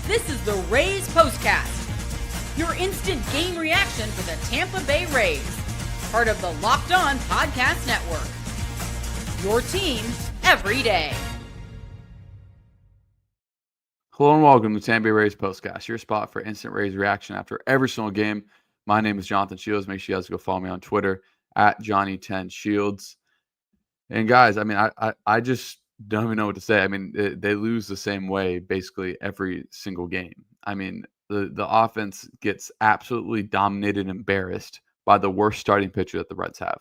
This is the Rays POSTCAST, your instant game reaction for the Tampa Bay Rays, part of the Locked On Podcast Network. Your team every day. Hello and welcome to Tampa Bay Rays POSTCAST, your spot for instant Rays reaction after every single game. My name is Jonathan Shields. Make sure you guys go follow me on Twitter at Johnny10Shields. And guys, I mean, I just don't even know what to say. I mean, they lose the same way basically every single game. I mean, the offense gets absolutely dominated and embarrassed by the worst starting pitcher that the Reds have.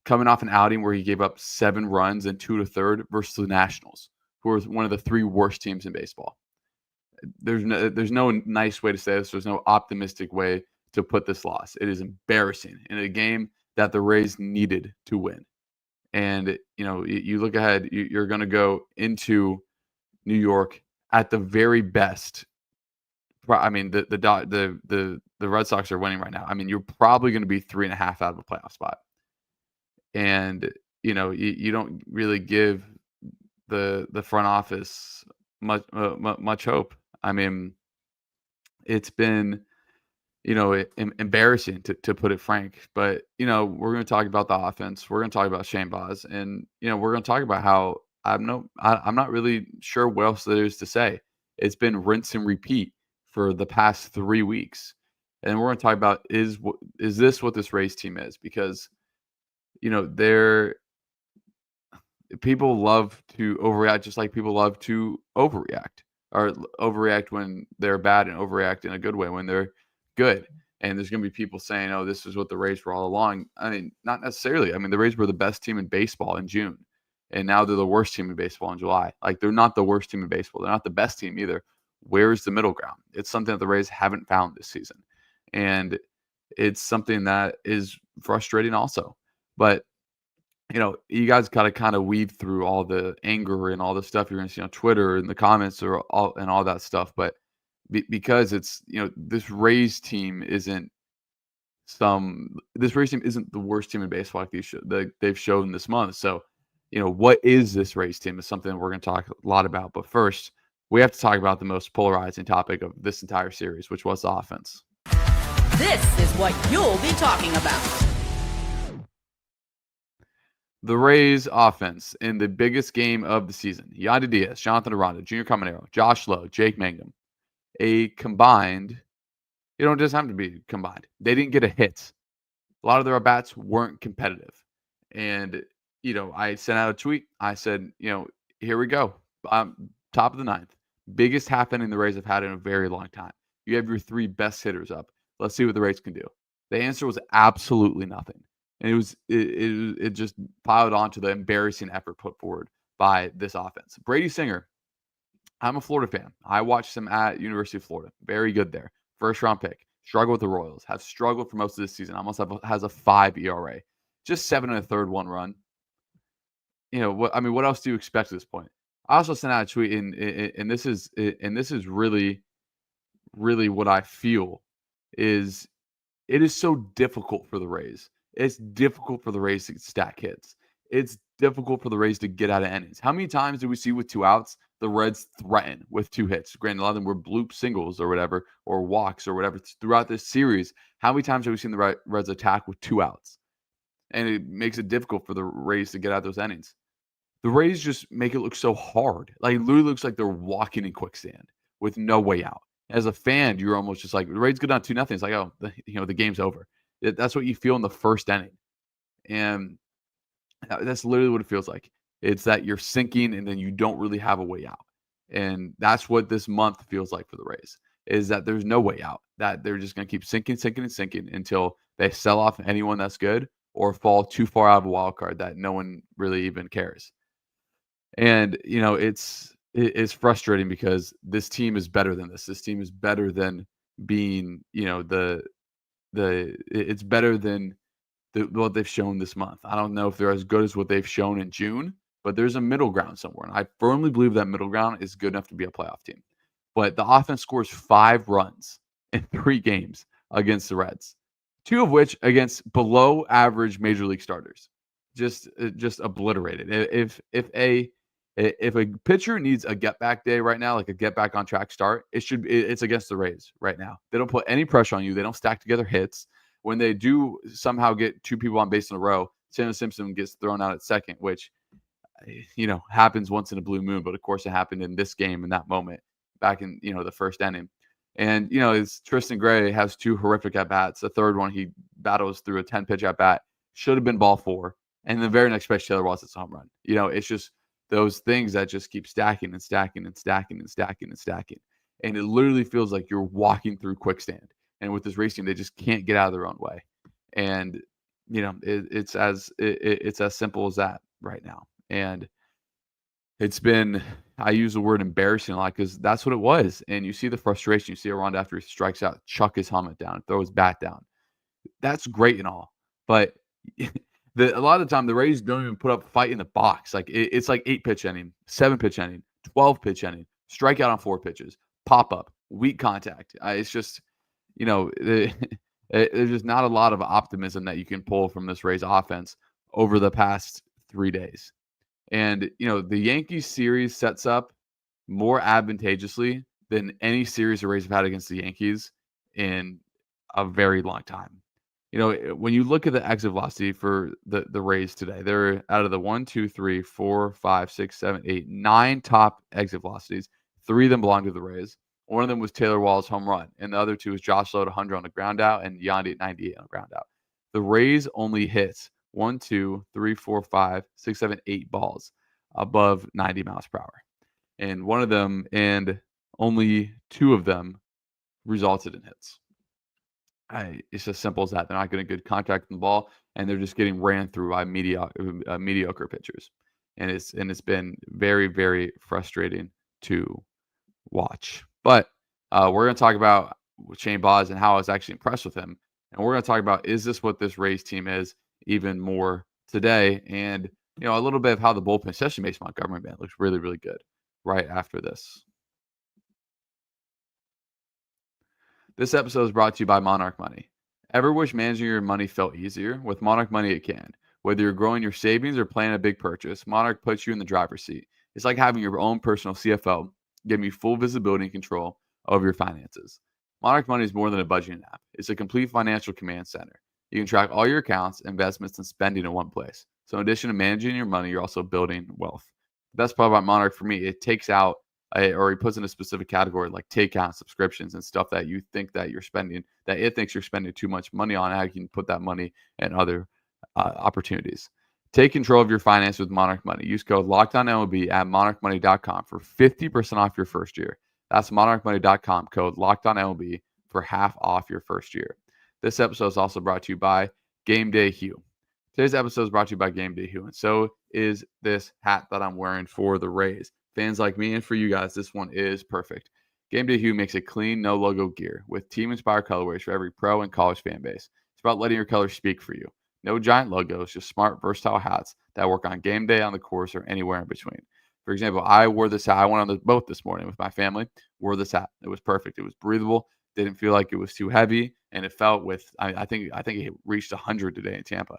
Coming off an outing where he gave up 7 runs and 2 1/3 versus the Nationals, who are one of the 3 worst teams in baseball. There's no nice way to say this. There's no optimistic way to put this loss. It is embarrassing in a game that the Rays needed to win. And, you know, you look ahead, you're going to go into New York at the very best. I mean, the Red Sox are winning right now. I mean, you're probably going to be 3.5 out of a playoff spot. And, you know, you don't really give the front office much hope. I mean, it's been, you know, embarrassing to put it frank. But, you know, we're going to talk about the offense. We're going to talk about Shane Baz, and, you know, we're going to talk about how I'm not really sure what else there is to say. It's been rinse and repeat for the past 3 weeks, and we're going to talk about is this what this Rays team is? Because, you know, people love to overreact, just like people love to overreact, or overreact when they're bad and overreact in a good way when they're good. And there's going to be people saying, oh, this is what the Rays were all along. I mean, not necessarily. I mean, the Rays were the best team in baseball in June, and now they're the worst team in baseball in July. Like, they're not the worst team in baseball. They're not the best team either. Where's the middle ground? It's something that the Rays haven't found this season. And it's something that is frustrating also. But, you know, you guys got to kind of weed through all the anger and all the stuff you're going to see on Twitter and the comments or all that stuff. But because it's, you know, this Rays team isn't the worst team in baseball like they've shown this month. So, you know, what is this Rays team is something we're going to talk a lot about. But first, we have to talk about the most polarizing topic of this entire series, which was the offense. This is what you'll be talking about. The Rays offense in the biggest game of the season. Yandy Diaz, Jonathan Aranda, Junior Caminero, Josh Lowe, Jake Mangum. A combined, you don't just have to be combined. They didn't get a hit. A lot of their at-bats weren't competitive. And, you know, I sent out a tweet. I said, you know, here we go. Top of the 9th. Biggest half inning the Rays have had in a very long time. You have your 3 best hitters up. Let's see what the Rays can do. The answer was absolutely nothing. And it just piled onto the embarrassing effort put forward by this offense. Brady Singer, I'm a Florida fan. I watched him at University of Florida. Very good there. First round pick. Struggled with the Royals. Has struggled for most of this season. Almost has a 5 ERA. Just 7 1/3 1 run. You know what? I mean, what else do you expect at this point? I also sent out a tweet, and this is really, really what I feel is it is so difficult for the Rays. It's difficult for the Rays to stack hits. It's difficult for the Rays to get out of innings. How many times do we see with 2 outs, the Reds threaten with 2 hits? Granted, a lot of them were bloop singles or whatever, or walks or whatever throughout this series. How many times have we seen the Reds attack with 2 outs? And it makes it difficult for the Rays to get out of those innings. The Rays just make it look so hard. Like, it literally looks like they're walking in quicksand with no way out. As a fan, you're almost just like, the Rays go down 2-0. It's like, oh, the game's over. That's what you feel in the first inning. And that's literally what it feels like. It's that you're sinking and then you don't really have a way out. And that's what this month feels like for the Rays, is that there's no way out, that they're just going to keep sinking until they sell off anyone that's good or fall too far out of a wild card that no one really even cares. And, you know, it's frustrating because this team is better than this. This team is better than being, you know, it's better than what they've shown this month. I don't know if they're as good as what they've shown in June, but there's a middle ground somewhere. And I firmly believe that middle ground is good enough to be a playoff team. But the offense scores 5 runs in 3 games against the Reds, 2 of which against below average major league starters. Just obliterated. If a If a pitcher needs a get back day right now, like a get back on track start, it's against the Rays right now. They don't put any pressure on you. They don't stack together hits. When they do somehow get two people on base in a row, Shannon Simpson gets thrown out at second, which happens once in a blue moon. But of course, it happened in this game in that moment back in the first inning. And it's Tristan Gray has two horrific at bats. The third one he battles through a 10-pitch at bat, should have been ball 4, and the very next pitch Taylor Walls hits a home run. It's just those things that just keep stacking and stacking and stacking and stacking and stacking. And it literally feels like you're walking through quicksand. And with this race team, they just can't get out of their own way. And it's as simple as that right now. And it's been, I use the word embarrassing a lot because that's what it was. And you see the frustration. You see Aranda after he strikes out, chuck his helmet down, throw his bat down. That's great and all. But a lot of the time, the Rays don't even put up a fight in the box. Like it's like 8-pitch inning, 7-pitch inning, 12-pitch inning, strikeout on 4 pitches, pop up, weak contact. It's just, there's just not a lot of optimism that you can pull from this Rays offense over the past 3 days. And, the Yankees series sets up more advantageously than any series the Rays have had against the Yankees in a very long time. When you look at the exit velocity for the Rays today, they're out of the 1, 2, 3, 4, 5, 6, 7, 8, 9 top exit velocities. 3 of them belong to the Rays. One of them was Taylor Wall's home run, and the other 2 was Josh Lowe at 100 on the ground out and Yandy at 98 on the ground out. The Rays only hit 1, 2, 3, 4, 5, 6, 7, 8 balls above 90 miles per hour. And one of them and only 2 of them resulted in hits. It's as simple as that. They're not getting good contact on the ball, and they're just getting ran through by mediocre pitchers. And it's been very, very frustrating to watch. But we're going to talk about Shane Baz and how I was actually impressed with him. And we're going to talk about, is this what this Rays team is even more today? And, a little bit of how the bullpen, especially Mason Montgomery, man, looks really, really good right after this. This episode is brought to you by Monarch Money. Ever wish managing your money felt easier? With Monarch Money, it can. Whether you're growing your savings or planning a big purchase, Monarch puts you in the driver's seat. It's like having your own personal CFO, giving you full visibility and control over your finances. Monarch Money is more than a budgeting app. It's a complete financial command center. You can track all your accounts, investments, and spending in one place. So in addition to managing your money, you're also building wealth. The best part about Monarch for me, it takes out or he puts in a specific category like take out subscriptions and stuff that you think that you're spending, that it thinks you're spending too much money on, how you can put that money in other opportunities. Take control of your finance with Monarch Money. Use code LOCKEDONMLB at monarchmoney.com for 50% off your first year. That's monarchmoney.com, code LOCKEDONMLB for half off your first year. This episode is also brought to you by Game Day Hue. Today's episode is brought to you by Game Day Hue, and so is this hat that I'm wearing for the Rays. Fans like me and for you guys, this one is perfect. Game Day Hue makes a clean, no logo gear with team-inspired colorways for every pro and college fan base. It's about letting your colors speak for you. No giant logos, just smart, versatile hats that work on game day, on the course, or anywhere in between. For example, I wore this hat. I went on the boat this morning with my family, wore this hat. It was perfect. It was breathable. Didn't feel like it was too heavy, and it felt with, I think it reached 100 today in Tampa.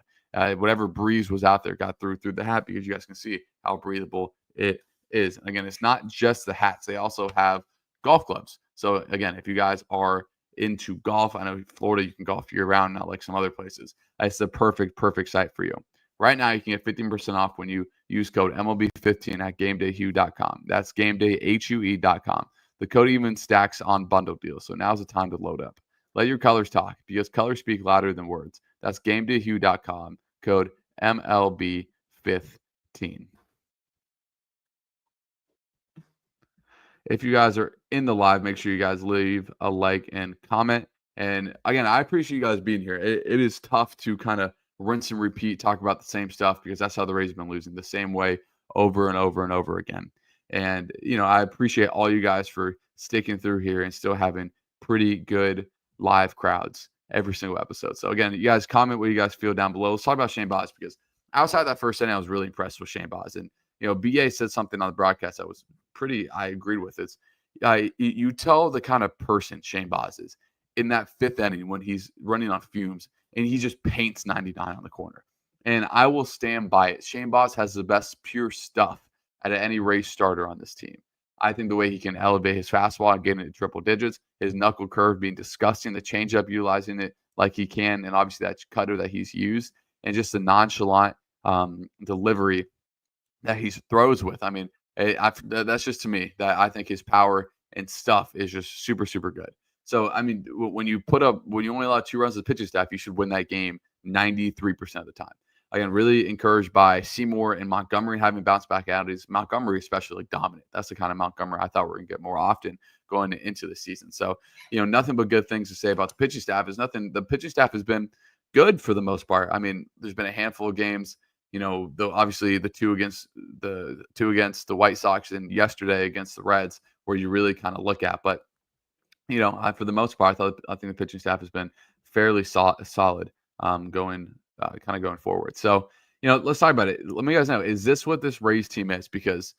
Whatever breeze was out there got through the hat, because you guys can see how breathable it is. And again, it's not just the hats. They also have golf clubs. So again, if you guys are into golf, I know Florida, you can golf year round, not like some other places. It's the perfect site for you. Right now, you can get 15% off when you use code MLB15 at GameDayHue.com. That's GameDayHue.com. The code even stacks on bundle deals, so now's the time to load up. Let your colors talk, because colors speak louder than words. That's GameDayHue.com, code MLB15. If you guys are in the live, make sure you guys leave a like and comment. And again, I appreciate you guys being here. It is tough to kind of rinse and repeat, talk about the same stuff, because that's how the Rays have been losing the same way over and over and over again. And, I appreciate all you guys for sticking through here and still having pretty good live crowds every single episode. So again, you guys comment what you guys feel down below. Let's talk about Shane Baz, because outside that first inning, I was really impressed with Shane Baz. And, BA said something on the broadcast that was I agreed with. It's you tell the kind of person Shane Baz is in that 5th inning when he's running on fumes and he just paints 99 on the corner. And I will stand by it. Shane Baz has the best pure stuff out of any Rays starter on this team. I think the way he can elevate his fastball and get into triple digits, his knuckle curve being disgusting, the changeup utilizing it like he can, and obviously that cutter that he's used, and just the nonchalant delivery that he throws with. I mean, that's just to me that I think his power and stuff is just super, super good. So, I mean, when you only allow 2 runs to the pitching staff, you should win that game 93% of the time. Again, really encouraged by Seymour and Montgomery having bounced back out. Is Montgomery especially like dominant? That's the kind of Montgomery I thought we were going to get more often going into the season. So, nothing but good things to say about the pitching staff. The pitching staff has been good for the most part. I mean, there's been a handful of games, obviously the two against the White Sox and yesterday against the Reds where you really kind of look at. But, for the most part, I think the pitching staff has been fairly solid going forward. So, let's talk about it. Let me guys know, is this what this Rays team is? Because,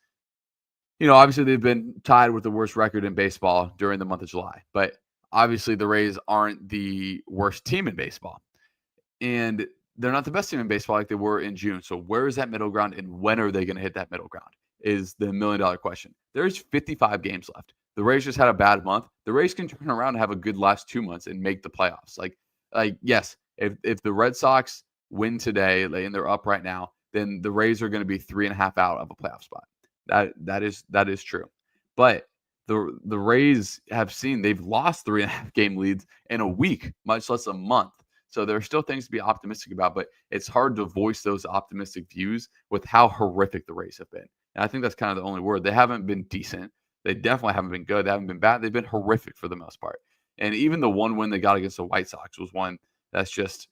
obviously they've been tied with the worst record in baseball during the month of July, but obviously the Rays aren't the worst team in baseball. And they're not the best team in baseball like they were in June. So where is that middle ground, and when are they going to hit that middle ground is the $1 million question. There's 55 games left. The Rays just had a bad month. The Rays can turn around and have a good last 2 months and make the playoffs. Like yes, if the Red Sox win today and they're up right now, then the Rays are going to be 3.5 out of a playoff spot. That is true. But the Rays they've lost 3.5 game leads in a week, much less a month. So there are still things to be optimistic about, but it's hard to voice those optimistic views with how horrific the Rays have been. And I think that's kind of the only word. They haven't been decent. They definitely haven't been good. They haven't been bad. They've been horrific for the most part. And even the one win they got against the White Sox was one that's just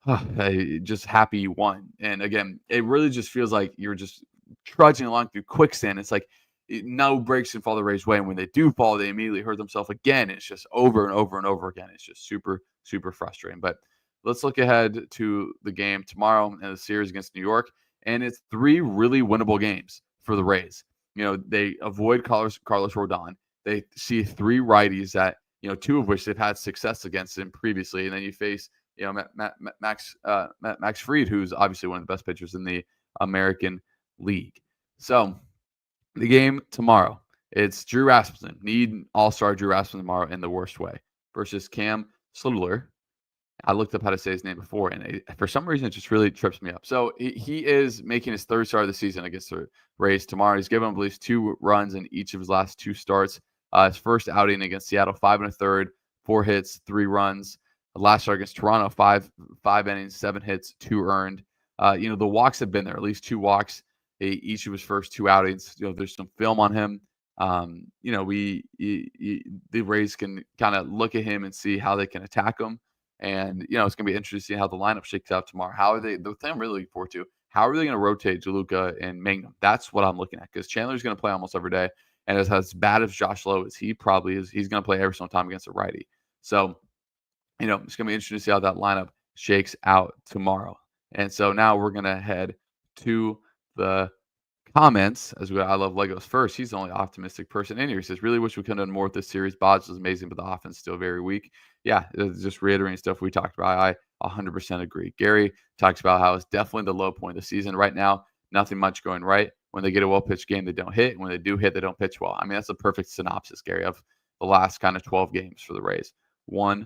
happy you won. And again, it really just feels like you're just trudging along through quicksand. It's like no breaks can fall the Rays' way. And when they do fall, they immediately hurt themselves again. It's just over and over and over again. It's just super, super frustrating. But let's look ahead to the game tomorrow in the series against New York. And it's 3 really winnable games for the Rays. They avoid Carlos Rodon. They see 3 righties that, 2 of which they've had success against him previously. And then you face, Max Fried, who's obviously one of the best pitchers in the American League. So the game tomorrow, it's Drew Rasmussen. Need all-star Drew Rasmussen tomorrow in the worst way versus Cam Sludler. I looked up how to say his name before, and for some reason, it just really trips me up. So he is making his 3rd start of the season against the Rays tomorrow. He's given, I believe, 2 runs in each of his last 2 starts. His first outing against Seattle, 5 1/3, 4 hits, 3 runs. Last start against Toronto, 5 innings, 7 hits, 2 earned. The walks have been there, at least 2 walks each of his first 2 outings. There's some film on him. The Rays can kind of look at him and see how they can attack him. And, it's going to be interesting to see how the lineup shakes out tomorrow. The thing I'm really looking forward to, how are they going to rotate DeLuca and Mangum? That's what I'm looking at, because Chandler's going to play almost every day. And as bad as Josh Lowe is, he probably is, he's going to play every single time against a righty. So, it's going to be interesting to see how that lineup shakes out tomorrow. And so now we're going to head to the comments as I love Legos first. He's the only optimistic person in here. He says, really wish we could have done more with this series. Bodge was amazing, but the offense still very weak. Yeah, just reiterating stuff we talked about. I 100% agree. Gary talks about how it's definitely the low point of the season right now. Nothing much going right. When they get a well-pitched game, they don't hit. When they do hit, they don't pitch well. I mean, that's a perfect synopsis, Gary, of the last kind of 12 games for the Rays. 100%.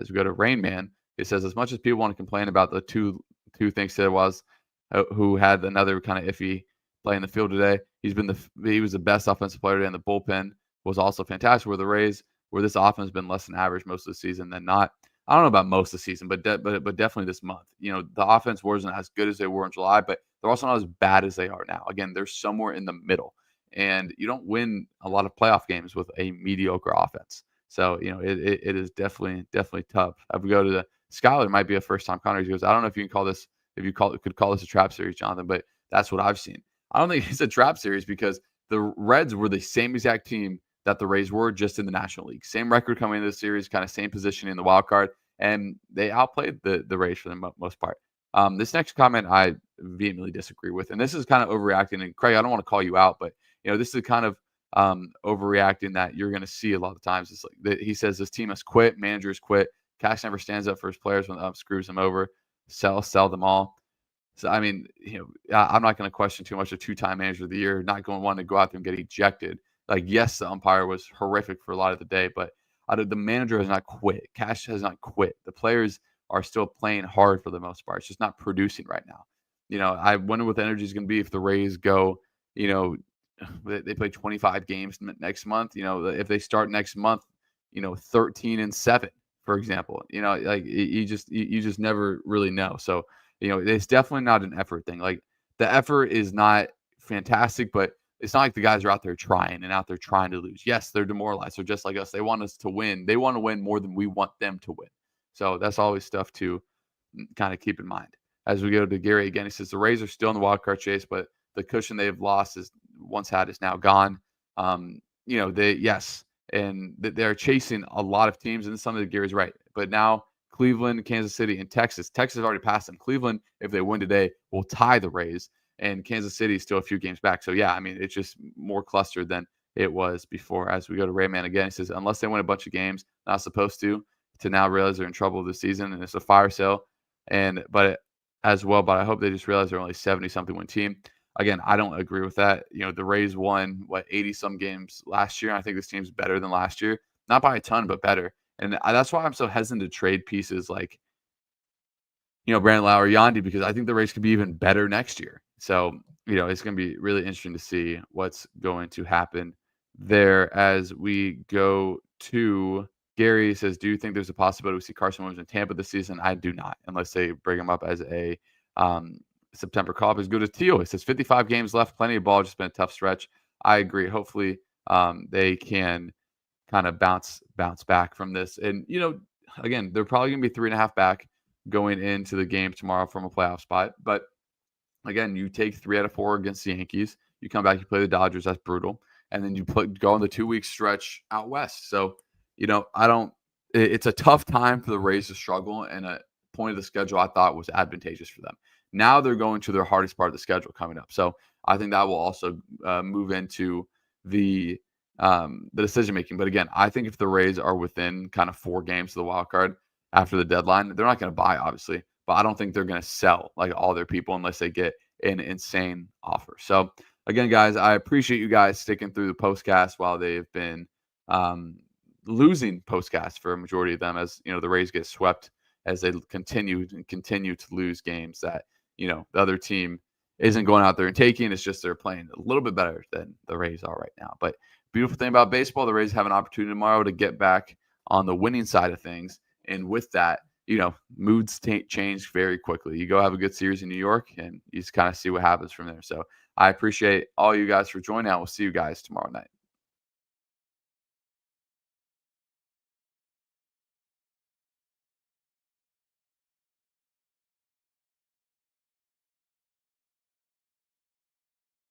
As we go to Rain Man, it says, as much as people want to complain about the two things that it was, who had another kind of iffy play in the field today, he was the best offensive player today, and the bullpen was also fantastic. Where this offense has been less than average most of the season than not. I don't know about most of the season, but definitely this month. The offense wasn't as good as they were in July, but they're also not as bad as they are now. Again, they're somewhere in the middle, and you don't win a lot of playoff games with a mediocre offense. So it is definitely tough. If we go to the Skyler, might be a first time caller. He goes, I don't know if you can call this, could call this a trap series, Jonathan, but that's what I've seen. I don't think it's a trap series because the Reds were the same exact team that the Rays were, just in the National League. Same record coming into the series, kind of same position in the wild card, and they outplayed the Rays for the most part. This next comment I vehemently disagree with, and this is kind of overreacting. And Craig, I don't want to call you out, but this is kind of overreacting that you're going to see a lot of times. It's like he says this team has quit, managers quit, Cash never stands up for his players when the screws them over, sell them all. So, I mean, I'm not going to question too much a 2-time manager of the year, not going to want to go out there and get ejected. Like, yes, the umpire was horrific for a lot of the day, but the manager has not quit. Cash has not quit. The players are still playing hard for the most part. It's just not producing right now. I wonder what the energy is going to be if the Rays go, they play 25 games next month. If they start next month, 13-7, for example, like you just never really know. So, it's definitely not an effort thing. Like, the effort is not fantastic, but it's not like the guys are out there trying to lose. Yes, they're demoralized. They're just like us. They want us to win. They want to win more than we want them to win. So that's always stuff to kind of keep in mind. As we go to Gary again, he says the Rays are still in the wild card chase, but the cushion they've lost is now gone. And they're chasing a lot of teams, and some of the Gary's right. But now Cleveland, Kansas City, and Texas. Texas already passed them. Cleveland, if they win today, will tie the Rays, and Kansas City is still a few games back. So yeah, I mean, it's just more clustered than it was before. As we go to Rayman again, he says unless they win a bunch of games, not supposed to now realize they're in trouble this season, and it's a fire sale. But I hope they just realize they're only 70-something win team. Again, I don't agree with that. The Rays won 80-some games last year. I think this team's better than last year, not by a ton, but better. And that's why I'm so hesitant to trade pieces like, Brandon Lauer, Yandy, because I think the Rays could be even better next year. So, it's going to be really interesting to see what's going to happen there. As we go to Gary, says, do you think there's a possibility we see Carson Williams in Tampa this season? I do not, unless they bring him up as a September call-up. Is good as Teal. It says 55 games left, plenty of ball, just been a tough stretch. I agree. Hopefully they can kind of bounce back from this. And, again, they're probably going to be 3.5 back going into the game tomorrow from a playoff spot. But, again, you take 3 out of 4 against the Yankees. You come back, you play the Dodgers. That's brutal. And then you go on the 2-week stretch out west. So, it's a tough time for the Rays to struggle, and a point of the schedule I thought was advantageous for them. Now they're going to their hardest part of the schedule coming up. So I think that will also move into the decision-making. But again, I think if the Rays are within kind of 4 games of the wild card after the deadline, they're not going to buy, obviously, but I don't think they're going to sell like all their people unless they get an insane offer. So again, guys, I appreciate you guys sticking through the postcast while they've been losing postcasts for a majority of them, as the Rays get swept as they continue to lose games that the other team isn't going out there and taking. It's just they're playing a little bit better than the Rays are right now. But beautiful thing about baseball, the Rays have an opportunity tomorrow to get back on the winning side of things. And with that, moods change very quickly. You go have a good series in New York, and you just kind of see what happens from there. So I appreciate all you guys for joining out. We'll see you guys tomorrow night.